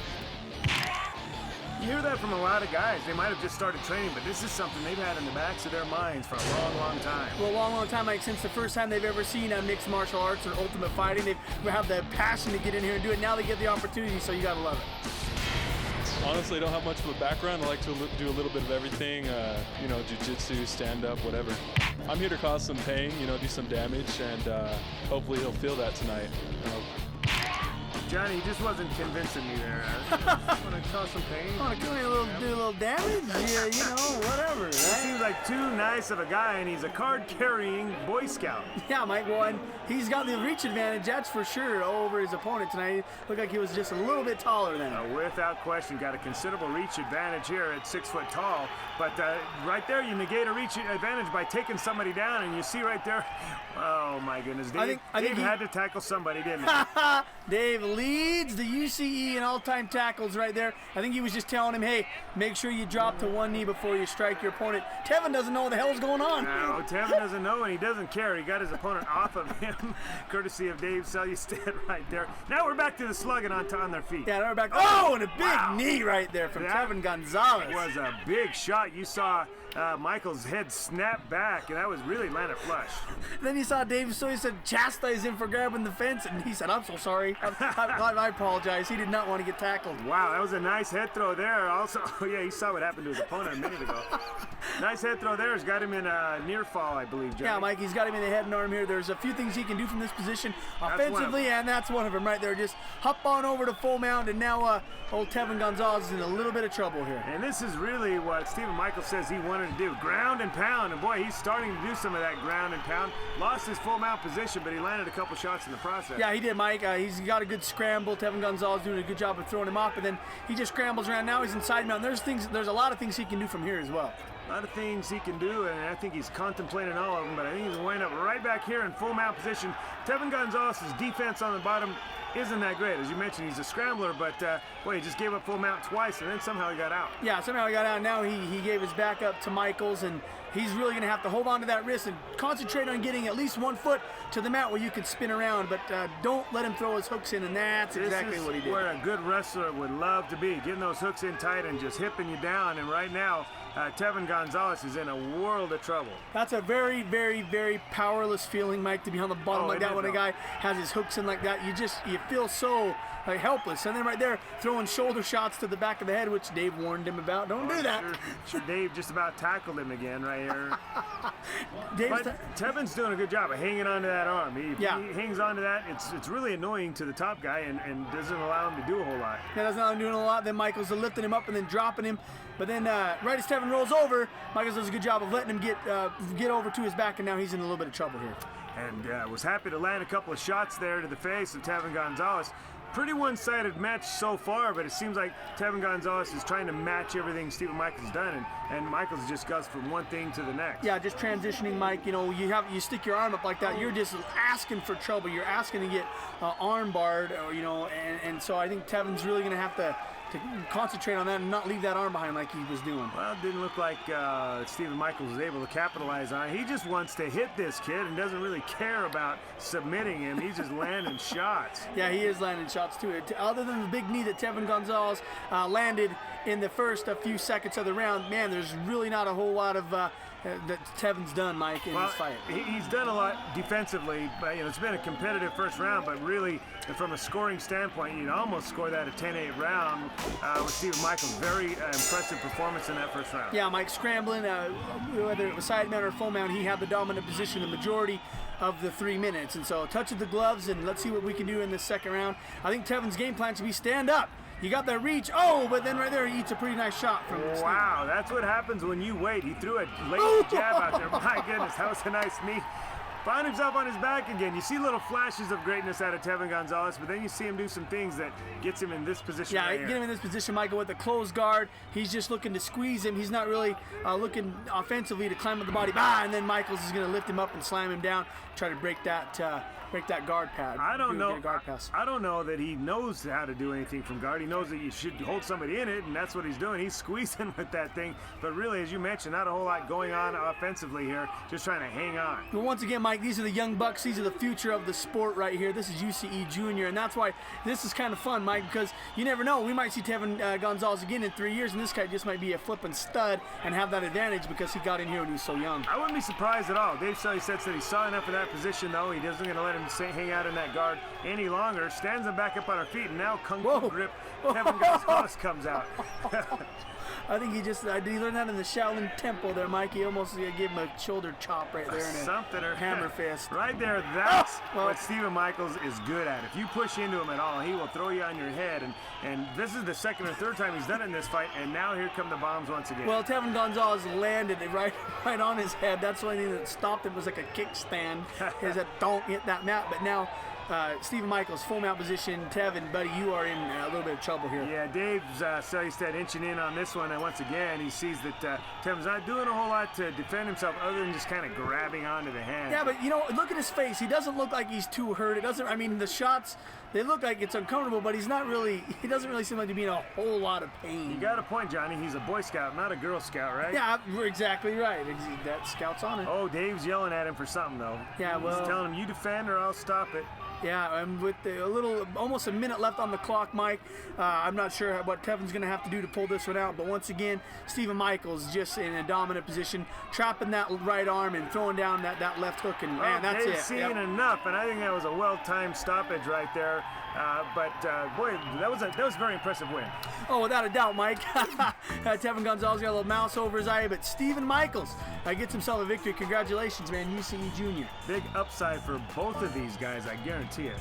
You hear that from a lot of guys. They might have just started training, but this is something they've had in the backs of their minds for a long, long time. Well, a long, long time, Mike, since the first time they've ever seen mixed martial arts or ultimate fighting. They have the passion to get in here and do it. Now they get the opportunity, so you gotta love it. Honestly, I don't have much of a background. I like to do a little bit of everything, you know, jiu-jitsu, stand-up, whatever. I'm here to cause some pain, do some damage, and hopefully he'll feel that tonight. Johnny, he just wasn't convincing me there. I want to cause some pain. Want to do a little damage? Yeah, whatever. Right? He seems like too nice of a guy, and he's a card-carrying Boy Scout. Yeah, Mike, well, and he's got the reach advantage, that's for sure, over his opponent tonight. Looked like he was just a little bit taller than him. Without question, got a considerable reach advantage here at 6 foot tall. But right there, you negate a reach advantage by taking somebody down, and you see right there, oh my goodness, Dave had to tackle somebody, didn't he? Dave leads the UCE in all-time tackles right there. I think he was just telling him, hey, make sure you drop to one knee before you strike your opponent. Tevin doesn't know what the hell's going on. No, Tevin doesn't know, and he doesn't care. He got his opponent off of him, courtesy of Dave Selustad right there. Now we're back to the slugging on their feet. Yeah, now we're back. Oh, and a big knee right there from Tevin Gonzalez. It was a big shot. You saw Michael's head snap back, and that was really landed flush. Then you saw Dave, so he said, chastise him for grabbing the fence, and he said, I'm so sorry. I apologize. He did not want to get tackled. Wow, that was a nice head throw there. Also, yeah, he saw what happened to his opponent a minute ago. Nice head throw there. Has got him in a near fall, I believe, Johnny. Yeah, Mike, he's got him in the head and arm here. There's a few things he can do from this position offensively, and that's one of them right there. Just hop on over to full mount, and now old Tevin Gonzalez is in a little bit of trouble here. And this is really what Stephen Michael says he wanted to do. Ground and pound, and boy, he's starting to do some of that ground and pound. Lost his full mount position, but he landed a couple shots in the process. Yeah, he did, Mike. He's got a good scramble. Tevin Gonzalez doing a good job of throwing him off, but then he just scrambles around. Now he's inside mount. There's a lot of things he can do from here as well. A lot of things he can do, and I think he's contemplating all of them, but I think he's going to wind up right back here in full mount position. Tevin Gonzalez's defense on the bottom isn't that great. As you mentioned, he's a scrambler, but boy, he just gave up full mount twice, and then somehow he got out. Yeah, somehow he got out. Now he gave his back up to Michaels, and he's really going to have to hold on to that wrist and concentrate on getting at least 1 foot to the mat where you can spin around, but don't let him throw his hooks in, and that's exactly what he did. Where a good wrestler would love to be, getting those hooks in tight and just hipping you down, and right now, Tevin Gonzalez is in a world of trouble. That's a very, very, very powerless feeling, Mike, to be on the bottom like that when a guy has his hooks in like that. You feel so helpless. And then right there, throwing shoulder shots to the back of the head, which Dave warned him about. Don't do that. Sure, Dave just about tackled him again right here. But Tevin's doing a good job of hanging on to that arm. He hangs on to that. It's really annoying to the top guy and doesn't allow him to do a whole lot. Yeah, doesn't allow him to do a lot. Then Michaels lifting him up and then dropping him. But then right as Tevin rolls over, Michaels does a good job of letting him get over to his back, and now he's in a little bit of trouble here. And was happy to land a couple of shots there to the face of Tevin Gonzalez. Pretty one-sided match so far, but it seems like Tevin Gonzalez is trying to match everything Stephen Michaels done, and Michaels just goes from one thing to the next. Yeah, just transitioning, Mike. You stick your arm up like that, you're just asking for trouble. You're asking to get arm barred, and so I think Tevin's really going to have to concentrate on that and not leave that arm behind like he was doing. Well, it didn't look like Stephen Michaels was able to capitalize on it. He just wants to hit this kid and doesn't really care about submitting him. He's just landing shots. Yeah, he is landing shots too. Other than the big knee that Tevin Gonzalez landed in the first few seconds of the round, man, there's really not a whole lot of that Tevin's done, Mike, in this fight. He's done a lot defensively, but it's been a competitive first round, but really from a scoring standpoint, you'd almost score that a 10-8 round with Stephen Michaels. Very impressive performance in that first round. Yeah, Mike scrambling, whether it was side mount or full mount, he had the dominant position the majority of the 3 minutes. And so touch of the gloves, and let's see what we can do in this second round. I think Tevin's game plan should be stand up. You got that reach. Oh, but then right there he eats a pretty nice shot from Wow, that's what happens when you wait. He threw a lazy jab out there. My goodness, that was a nice knee. Found himself on his back again. You see little flashes of greatness out of Tevin Gonzalez, but then you see him do some things that gets him in this position. Yeah, get him in this position, Michael, with the closed guard. He's just looking to squeeze him. He's not really looking offensively to climb up the body. And then Michaels is going to lift him up and slam him down, try to break that guard pad. I don't know that he knows how to do anything from guard. He knows that you should hold somebody in it, and that's what he's doing. He's squeezing with that thing. But really, as you mentioned, not a whole lot going on offensively here, just trying to hang on. But once again, Mike, these are the young bucks. These are the future of the sport right here. This is UCE Junior, and that's why this is kind of fun, Mike, because you never know. We might see Tevin Gonzalez again in 3 years, and this guy just might be a flipping stud and have that advantage because he got in here when he was so young. I wouldn't be surprised at all. Dave Selustad said he saw enough of that position, though. He doesn't going to let him hang out in that guard any longer. Stands him back up on our feet, and now Kung Fu grip Tevin Gonzalez comes out. I think he learned that in the Shaolin Temple there, Mike. He almost gave him a shoulder chop right there and something or hammer fist. Right there, that's what Stephen Michaels is good at. If you push into him at all, he will throw you on your head. And this is the second or third time he's done it in this fight, and now here come the bombs once again. Well, Tevin Gonzalez landed it right on his head. That's the only thing that stopped him was like a kickstand. He said, don't hit that mat. But now Stephen Michaels, full mount position. Tevin, buddy, you are in a little bit of trouble here. Yeah, Dave's Selstad inching in on this one, and once again, he sees that Tevin's not doing a whole lot to defend himself other than just kind of grabbing onto the hand. Yeah, but, you know, look at his face. He doesn't look like he's too hurt. It doesn't, I mean, the shots, they look like it's uncomfortable, but he doesn't really seem like to be in a whole lot of pain. You got a point, Johnny. He's a Boy Scout, not a Girl Scout, right? Yeah, exactly right. That Scout's on it. Oh, Dave's yelling at him for something, though. Yeah, well. He's telling him, you defend or I'll stop it. Yeah, and with almost a minute left on the clock, Mike, I'm not sure what Tevin's going to have to do to pull this one out. But once again, Stephen Michaels just in a dominant position, trapping that right arm and throwing down that left hook, and man, that's it. Dave's seen enough, and I think that was a well-timed stoppage right there. Boy, that was a very impressive win. Oh, without a doubt, Mike. Tevin Gonzalez got a little mouse over his eye, but Stephen Michaels gets himself a victory. Congratulations, man, UCE Jr. Big upside for both of these guys, I guarantee it.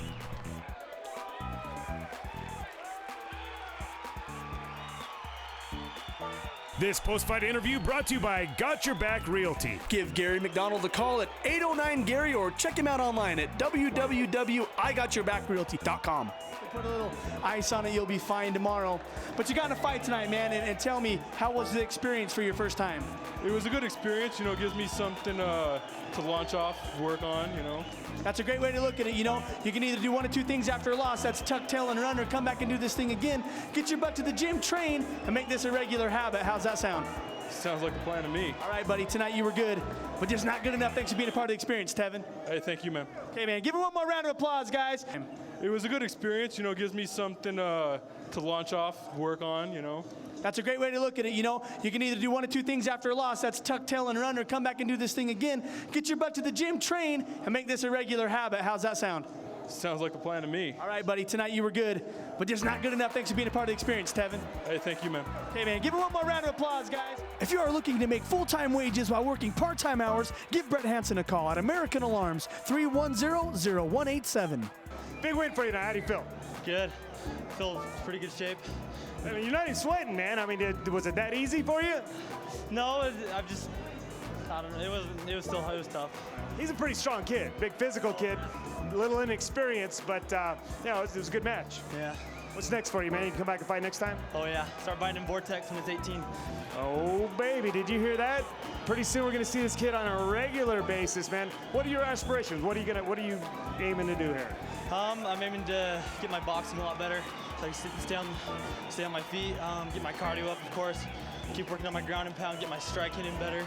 This post-fight interview brought to you by Got Your Back Realty. Give Gary McDonald a call at 809-GARY or check him out online at www.IGotYourBackRealty.com. Put a little ice on it, you'll be fine tomorrow. But you got in a fight tonight, man, and tell me, how was the experience for your first time? It was a good experience, you know, it gives me something to launch off, work on, you know. That's a great way to look at it, you know. You can either do one of two things after a loss. That's tuck, tail, and run, or come back and do this thing again. Get your butt to the gym, train, and make this a regular habit. How's that sound? Sounds like a plan to me. All right, buddy, tonight you were good, but just not good enough. Thanks for being a part of the experience, Tevin. Hey, thank you, man. Okay, man, give him one more round of applause, guys. It was a good experience, you know, it gives me something to launch off, work on, you know. That's a great way to look at it, you know. You can either do one of two things after a loss. That's tuck, tail, and run, or come back and do this thing again. Get your butt to the gym, train, and make this a regular habit. How's that sound? Sounds like a plan to me. All right, buddy, tonight you were good, but just not good enough. Thanks for being a part of the experience, Tevin. Hey, thank you, man. Okay, man, give him one more round of applause, guys. If you are looking to make full-time wages while working part-time hours, give Brett Hansen a call at American Alarms, 310-0187. Big win for you now. How do you feel? Good. Feel pretty good shape. I mean, you're not even sweating, man. I mean, was it that easy for you? No, I don't know. It was tough. He's a pretty strong kid, big physical kid, a little inexperienced, but you know, it was a good match. Yeah. What's next for you, man? You can come back and fight next time? Oh yeah, start biting in Vortex when it's 18. Oh baby, did you hear that? Pretty soon we're gonna see this kid on a regular basis, man. What are your aspirations? What are you aiming to do here? I'm aiming to get my boxing a lot better, so I can stay on my feet, get my cardio up, of course, keep working on my ground and pound, get my strike hitting better.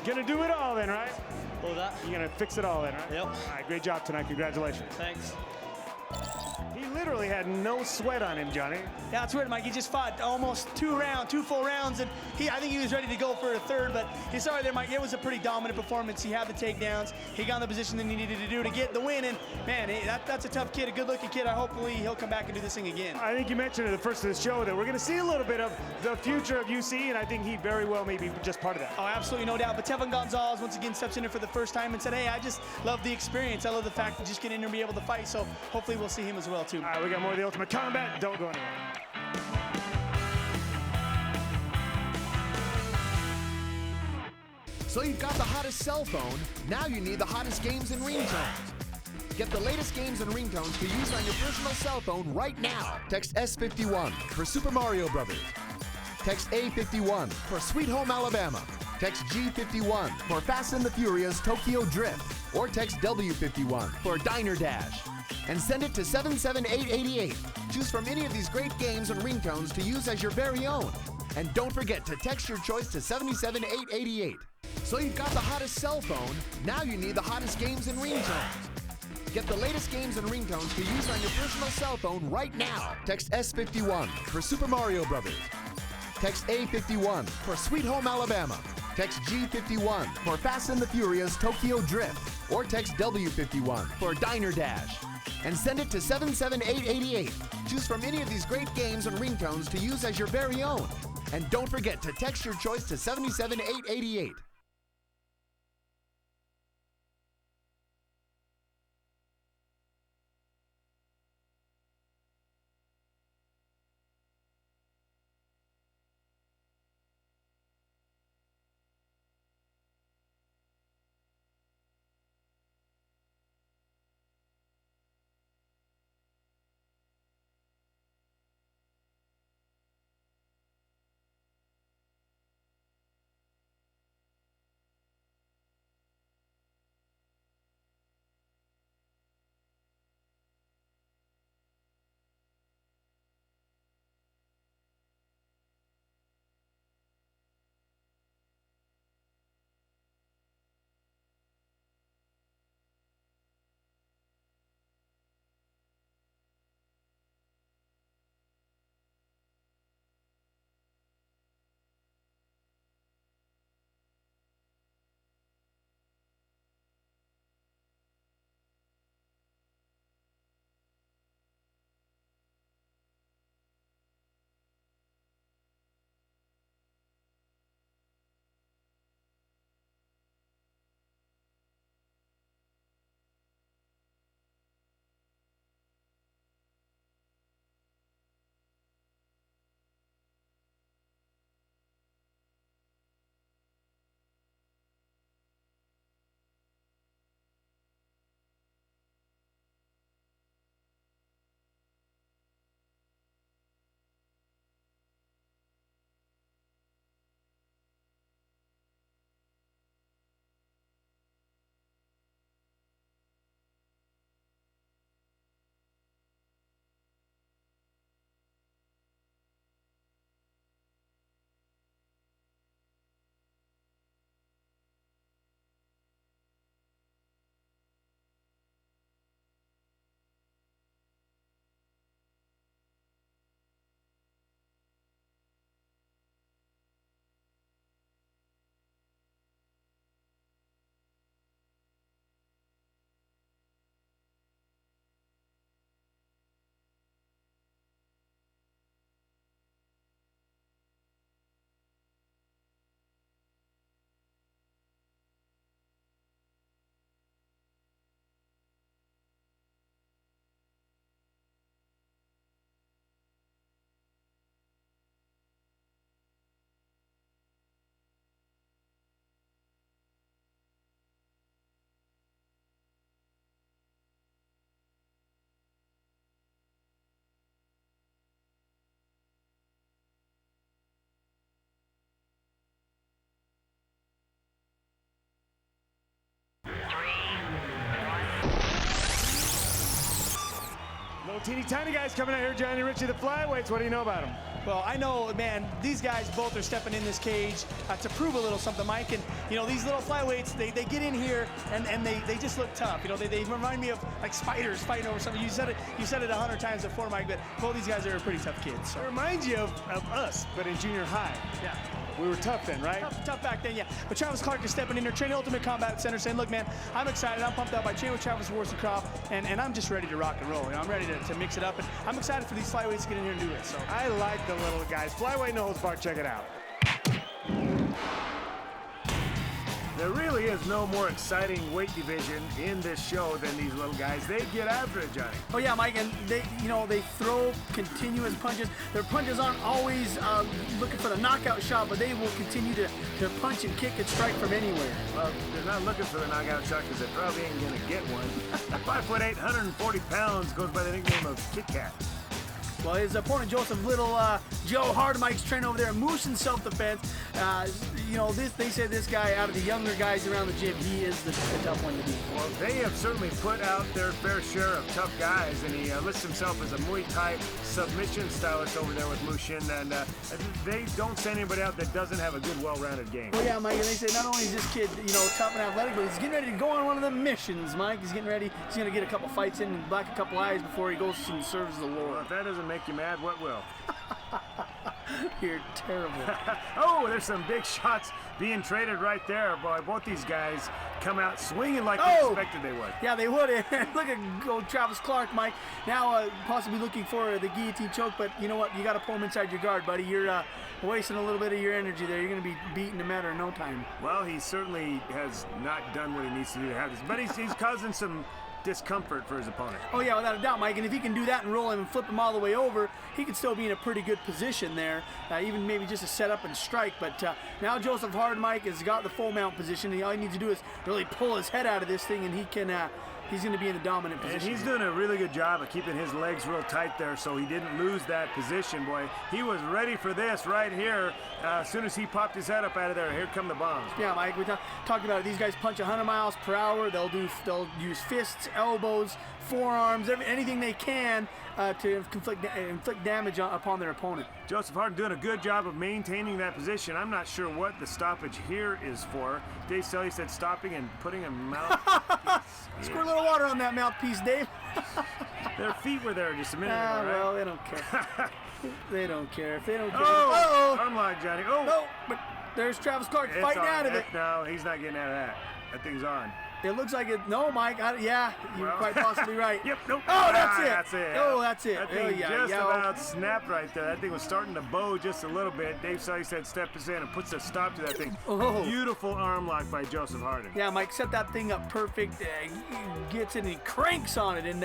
Gonna do it all then, right? What was that? You're gonna fix it all then, right? Yep. All right, great job tonight. Congratulations. Thanks. He literally had no sweat on him, Johnny. Yeah, that's weird, Mike. He just fought almost two full rounds, and I think he was ready to go for a third, but he's sorry there, Mike. It was a pretty dominant performance. He had the takedowns. He got in the position that he needed to do to get the win, and man, that's a tough kid, a good-looking kid. Hopefully he'll come back and do this thing again. I think you mentioned at the first of the show that we're going to see a little bit of the future of UCE, and I think he very well may be just part of that. Oh, absolutely, no doubt. But Tevin Gonzalez once again steps in there for the first time and said, hey, I just love the experience. I love the fact that just get in there and be able to fight, so hopefully we'll see him as well, too. All right, we got more of the Ultimate Combat. Don't go anywhere. So you've got the hottest cell phone, now you need the hottest games and ringtones. Get the latest games and ringtones to use on your personal cell phone right now. Text S51 for Super Mario Brothers. Text A51 for Sweet Home Alabama. Text G51 for Fast and the Furious Tokyo Drift. Or text W51 for Diner Dash. And send it to 77888. Choose from any of these great games and ringtones to use as your very own. And don't forget to text your choice to 77888. So you've got the hottest cell phone, now you need the hottest games and ringtones. Get the latest games and ringtones to use on your personal cell phone right now. Text S51 for Super Mario Brothers. Text A51 for Sweet Home Alabama. Text G51 for Fast and the Furious Tokyo Drift. Or text W51 for Diner Dash. And send it to 77888. Choose from any of these great games and ringtones to use as your very own. And don't forget to text your choice to 77888. Little teeny tiny guys coming out here, Johnny Ritchie, the flyweights. What do you know about them? Well, I know, man, these guys both are stepping in this cage to prove a little something, Mike. And, you know, these little flyweights, they get in here and they just look tough. You know, they remind me of like spiders fighting over something. You said it 100 times before, Mike, but both these guys are pretty tough kids. So. It reminds you of us, but in junior high. Yeah. We were tough then, right? Tough back then, yeah. But Travis Clark is stepping in there, training Ultimate Combat Center, saying, look, man, I'm excited. I'm pumped up. I train with Travis Warsencroft, and I'm just ready to rock and roll. You know, I'm ready to mix it up, and I'm excited for these flyweights to get in here and do it. So I like the little guys. Flyweight no holds barred. Check it out. There really is no more exciting weight division in this show than these little guys. They get after it, Johnny. Oh yeah, Mike, and they throw continuous punches. Their punches aren't always looking for the knockout shot, but they will continue to punch and kick and strike from anywhere. Well, they're not looking for the knockout shot because they probably ain't gonna get one. 5'8", 140 pounds, goes by the nickname of Kit Kat. Well, his opponent, Joseph Little, Joe Hardmike's training over there, Moose in self-defense. You know, they say this guy, out of the younger guys around the gym, he is the tough one to beat. Well, they have certainly put out their fair share of tough guys, and he lists himself as a Muay Thai submission stylist over there with Mushin, and they don't send anybody out that doesn't have a good, well-rounded game. Well, yeah, Mike, and they say not only is this kid, you know, tough and athletic, but he's getting ready to go on one of the missions, Mike. He's getting ready. He's going to get a couple fights in and black a couple eyes before he goes and serves the Lord. Well, if that doesn't make you mad, what will? You're terrible. Oh, there's some big shots being traded right there, boy. Both these guys come out swinging like we expected they would. Yeah, they would. Look at old Travis Clark, Mike. Now possibly looking for the guillotine choke, but you know what? You got to pull him inside your guard, buddy. You're wasting a little bit of your energy there. You're going to be beaten in a matter of no time. Well, he certainly has not done what he needs to do to have this, but he's causing some discomfort for his opponent. Oh yeah, without a doubt, Mike. And if he can do that and roll him and flip him all the way over, he could still be in a pretty good position there, even maybe just to set up and strike. But now Joseph Hard, Mike, has got the full mount position. And all he needs to do is really pull his head out of this thing, and he can. He's going to be in the dominant position. And he's doing a really good job of keeping his legs real tight there so he didn't lose that position, boy. He was ready for this right here. As soon as he popped his head up out of there, here come the bombs. Yeah, Mike, we talked about it. These guys punch 100 miles per hour. They'll use fists, elbows, forearms, anything they can to inflict damage upon their opponent. Joseph Hart doing a good job of maintaining that position. I'm not sure what the stoppage here is for. Dave Selly said stopping and putting a mouthpiece. Squirt a little water on that mouthpiece, Dave. Their feet were there just a minute ago, right? Well, they don't care. They don't care. If they don't care. Oh! Unlock, Johnny. Oh! No, but there's Travis Clark fighting out of it. No, he's not getting out of that. That thing's on. It looks like it. No, Mike. Yeah, you're quite possibly right. Yep. Nope. Oh, that's it. That's it. Oh, that's it. That thing just about snapped right there. That thing was starting to bow just a little bit. Dave Selly said step us in and puts a stop to that thing. Oh. Beautiful arm lock by Joseph Hardin. Yeah, Mike set that thing up perfect. Gets in and he cranks on it. And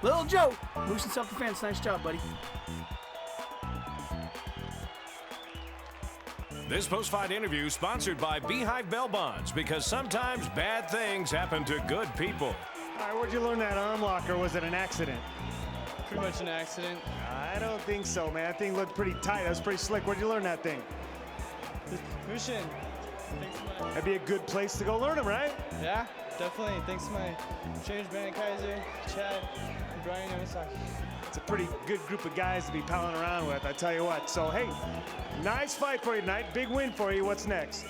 Little Joe, Moose in self-defense. Nice job, buddy. This post-fight interview sponsored by Beehive Bell Bonds, because sometimes bad things happen to good people. All right, where'd you learn that arm lock, or was it an accident? Pretty much an accident. I don't think so, man. That thing looked pretty tight. That was pretty slick. Where'd you learn that thing? Mushin. That'd be a good place to go learn them, right? Yeah, definitely. Thanks to my trainers, Brandon Kaiser, Chad, and Brian Yamasaki. It's a pretty good group of guys to be palling around with, I tell you what. So, hey, nice fight for you tonight. Big win for you. What's next?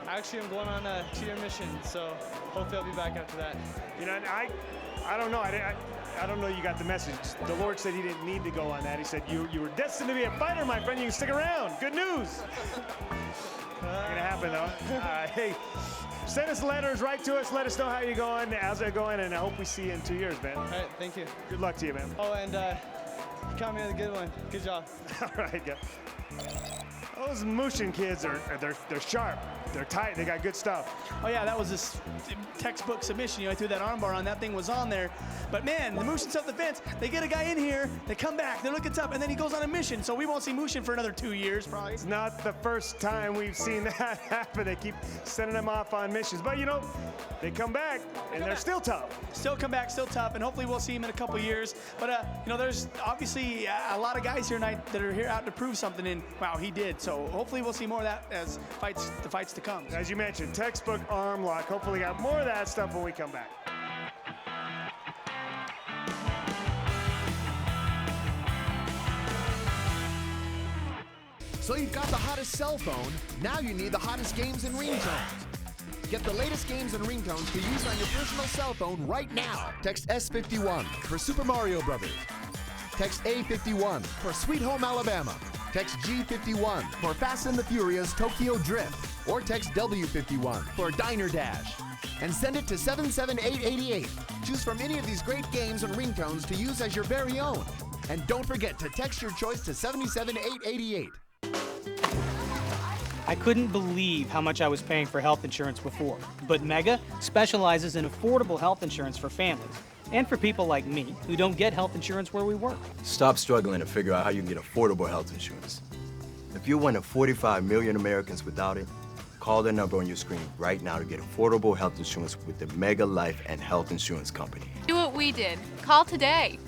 Actually, I'm going on a 2-year mission, so hopefully I'll be back after that. You know, I don't know. I don't know you got the message. The Lord said he didn't need to go on that. He said you were destined to be a fighter, my friend. You can stick around. Good news. Not gonna happen, though. Hey, send us letters, write to us, let us know how you're going, how's it going, and I hope we see you in 2 years, man. All right, thank you. Good luck to you, man. Oh, and you caught me on a good one. Good job. All right, yeah. Those Mushin kids they're sharp. They're tight. They got good stuff. Oh yeah, that was this textbook submission. You know, I threw that armbar on. That thing was on there. But man, the Mushin self-defense. They get a guy in here. They come back. They look it's up, and then he goes on a mission. So we won't see Mushin for another 2 years, probably. It's not the first time we've seen that happen. They keep sending them off on missions, but you know, they come back and they're still tough. Still come back, still tough, and hopefully we'll see him in a couple years. But you know, there's obviously a lot of guys here tonight that are here out to prove something. And wow, he did. So hopefully we'll see more of that as the fights to come. As you mentioned, textbook arm lock. Hopefully got more of that stuff when we come back. So you've got the hottest cell phone, now you need the hottest games and ringtones. Get the latest games and ringtones to use on your personal cell phone right now. Text S51 for Super Mario Brothers. Text A51 for Sweet Home Alabama. Text G51 for Fast and the Furious Tokyo Drift. Or text W51 for Diner Dash. And send it to 77888. Choose from any of these great games and ringtones to use as your very own. And don't forget to text your choice to 77888. I couldn't believe how much I was paying for health insurance before, but Mega specializes in affordable health insurance for families and for people like me who don't get health insurance where we work. Stop struggling to figure out how you can get affordable health insurance. If you're one of 45 million Americans without it, call the number on your screen right now to get affordable health insurance with the Mega Life and Health Insurance Company. Do what we did. Call today.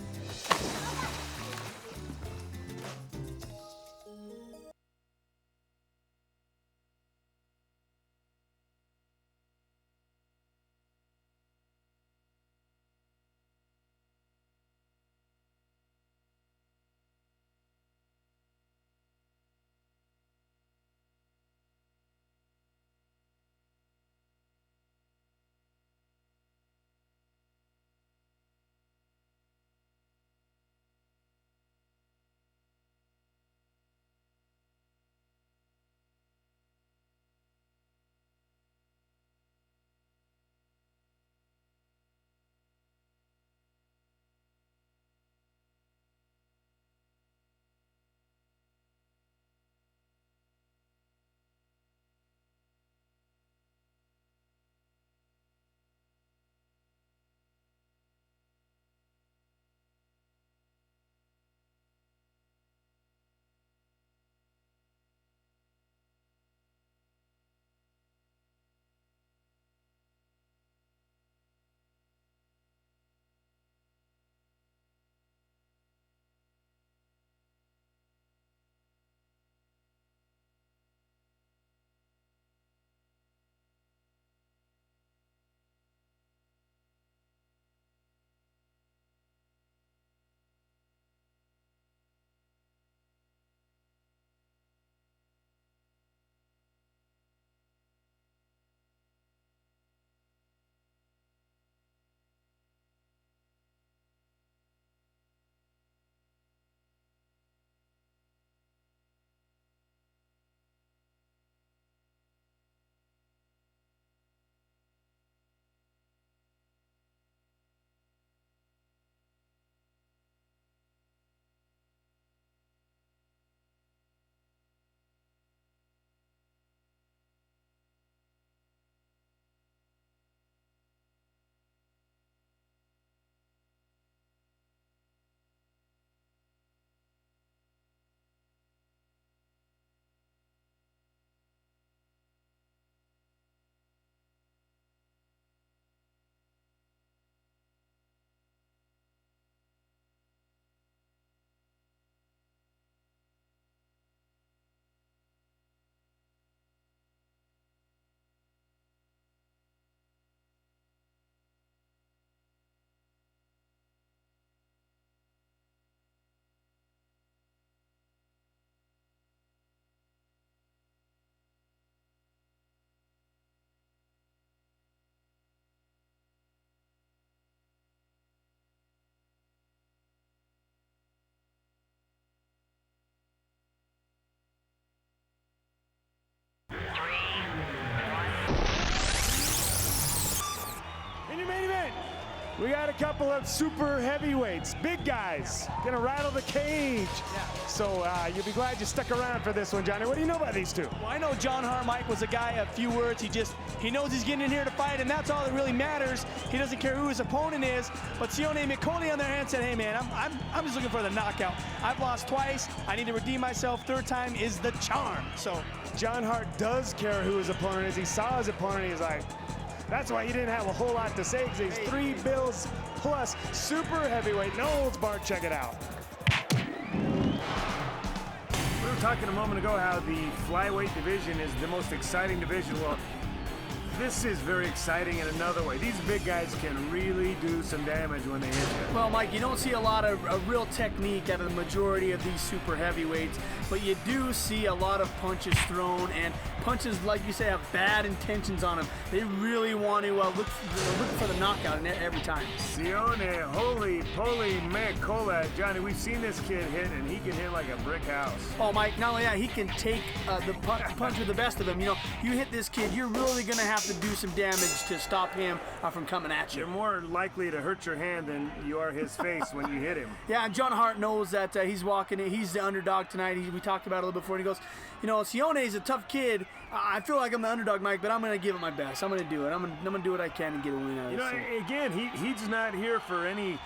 We got a couple of super heavyweights, big guys, gonna rattle the cage. So you'll be glad you stuck around for this one, Johnny. What do you know about these two? Well, I know John Hart, Mike, was a guy of few words. He knows he's getting in here to fight, and that's all that really matters. He doesn't care who his opponent is. But Sione Mikoli on their hand said, hey man, I'm just looking for the knockout. I've lost twice. I need to redeem myself. Third time is the charm. So John Hart does care who his opponent is. He saw his opponent, he's like, that's why he didn't have a whole lot to say, because he's 3 bills plus super heavyweight. No holds barred. Check it out. We were talking a moment ago how the flyweight division is the most exciting division. Well, this is very exciting in another way. These big guys can really do some damage when they hit you. Well, Mike, you don't see a lot of real technique out of the majority of these super heavyweights, but you do see a lot of punches thrown, and punches, like you say, have bad intentions on them. They really want to look for the knockout every time. Sione, holy poly Mikola. Johnny, we've seen this kid hit, and he can hit like a brick house. Oh, Mike, not only that, he can take the punch with the best of them. You know, you hit this kid, you're really going to have to do some damage to stop him from coming at you. You're more likely to hurt your hand than you are his face when you hit him. Yeah, and John Hart knows that he's walking in. He's the underdog tonight. We talked about it a little before, and he goes, you know, Sione is a tough kid. I feel like I'm the underdog, Mike, but I'm going to give it my best. I'm going to do it. I'm going to do what I can and get a win out of it. You know, again, he's not here for any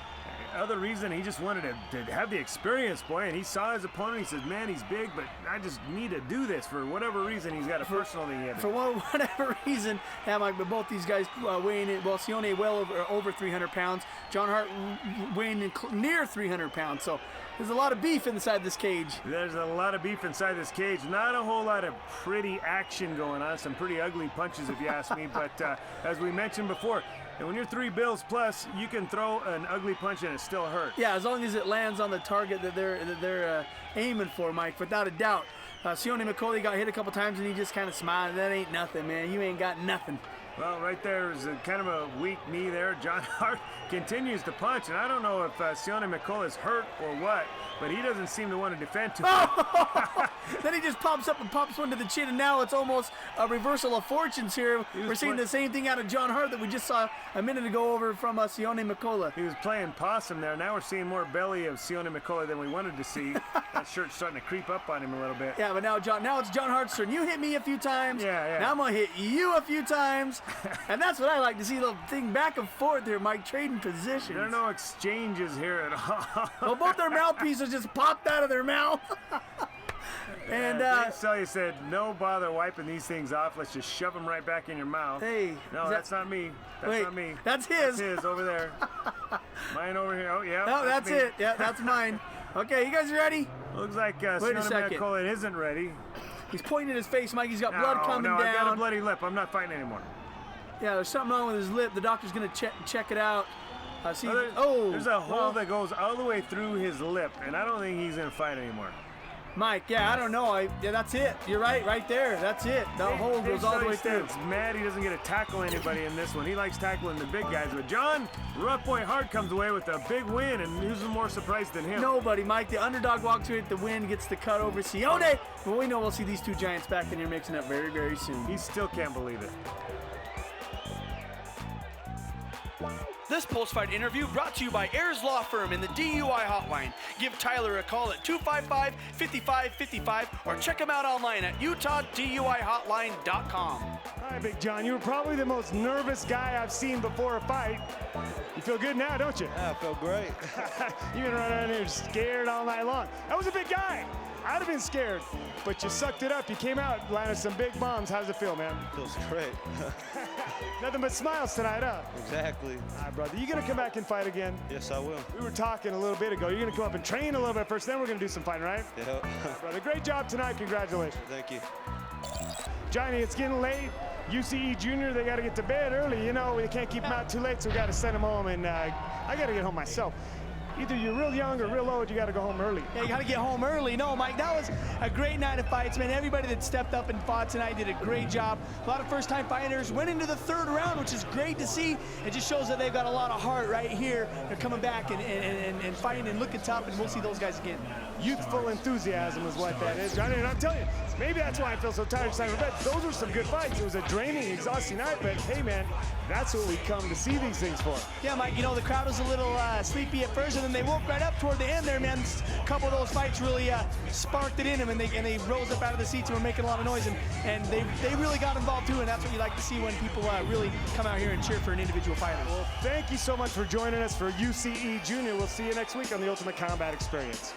other reason. He just wanted to have the experience, boy, and he saw his opponent. He says, man, he's big, but I just need to do this for whatever reason. He's got a personal thing he had. For whatever reason, yeah, Mike, but both these guys weighing in, well, Sione well over 300 pounds, John Hart weighing in near 300 pounds, so there's a lot of beef inside this cage. There's a lot of beef inside this cage. Not a whole lot of pretty action going on. Some pretty ugly punches, if you ask me. But as we mentioned before, and when you're 3 bills plus, you can throw an ugly punch and it still hurts. Yeah, as long as it lands on the target that they're aiming for, Mike, without a doubt. Sione Mikoli got hit a couple times and he just kind of smiled. That ain't nothing, man. You ain't got nothing. Well, right there is kind of a weak knee there. John Hart continues to punch, and I don't know if Sione Mikoli is hurt or what, but he doesn't seem to want to defend too much. Then he just pops up and pops one to the chin, and now it's almost a reversal of fortunes here. We're seeing the same thing out of John Hart that we just saw a minute ago over from Sione Mikoli. He was playing possum there. Now we're seeing more belly of Sione Mikoli than we wanted to see. That shirt's starting to creep up on him a little bit. Yeah, but now it's John Hart's turn. You hit me a few times. Yeah. Now I'm going to hit you a few times. And that's what I like to see, a little thing back and forth here, Mike, trading positions. There are no exchanges here at all. Well, both their mouthpieces just popped out of their mouth. And you said, no bother wiping these things off. Let's just shove them right back in your mouth. Hey. No, that's not me. That's not me. That's his. That's his over there. Mine over here. Oh, yeah. No, that's it. Yeah, that's mine. Okay, you guys ready? Looks like Sione Mikoli isn't ready. He's pointing at his face, Mike. He's got blood coming down. No, I got a bloody lip. I'm not fighting anymore. Yeah, there's something wrong with his lip. The doctor's going to check it out. There's a hole that goes all the way through his lip, and I don't think he's going to fight anymore. Mike, yeah, I don't know. That's it. You're right there. That's it. The hole goes all the way through. It's mad he doesn't get to tackle anybody in this one. He likes tackling the big guys. But John, Rough Boy Hart comes away with a big win, and who's more surprised than him? Nobody, Mike. The underdog walks away with the win, gets the cut over Sione. But we know we'll see these two giants back in here mixing up very, very soon. He still can't believe it. This post-fight interview brought to you by Ayers Law Firm in the DUI hotline. Give Tyler a call at 255-5555 or check him out online at utahduihotline.com. Hi, Big John. You were probably the most nervous guy I've seen before a fight. You feel good now, don't you? Yeah, I feel great. You've been running around here scared all night long. That was a big guy. I'd have been scared, but you sucked it up. You came out, landed some big bombs. How does it feel, man? Feels great. Nothing but smiles tonight, huh? Exactly. All right, brother. You gonna come back and fight again? Yes, I will. We were talking a little bit ago. You're gonna come up and train a little bit first, then we're gonna do some fighting, right? Yeah. Brother, great job tonight. Congratulations. Thank you. Johnny, it's getting late. UCE Junior, they got to get to bed early. You know, we can't keep them out too late, so we got to send them home, and I got to get home myself. either you're real young or real old, you got to go home early. Yeah, you got to get home early. No, Mike, that was a great night of fights, man. Everybody that stepped up and fought tonight did a great job. A lot of first-time fighters went into the third round, which is great to see. It just shows that they've got a lot of heart right here. They're coming back and fighting and looking tough, and we'll see those guys again. Youthful enthusiasm is what that is. And I'm telling you, maybe that's why I feel so tired tonight. But those were some good fights. It was a draining, exhausting night, but hey, man, that's what we come to see these things for. Yeah, Mike, you know, the crowd was a little sleepy at first, and then they woke right up toward the end there, man. A couple of those fights really sparked it in them, and they rose up out of the seats and were making a lot of noise, and they really got involved too, and that's what you like to see when people really come out here and cheer for an individual fighter. Well, thank you so much for joining us for UCE Junior. We'll see you next week on the Ultimate Combat Experience.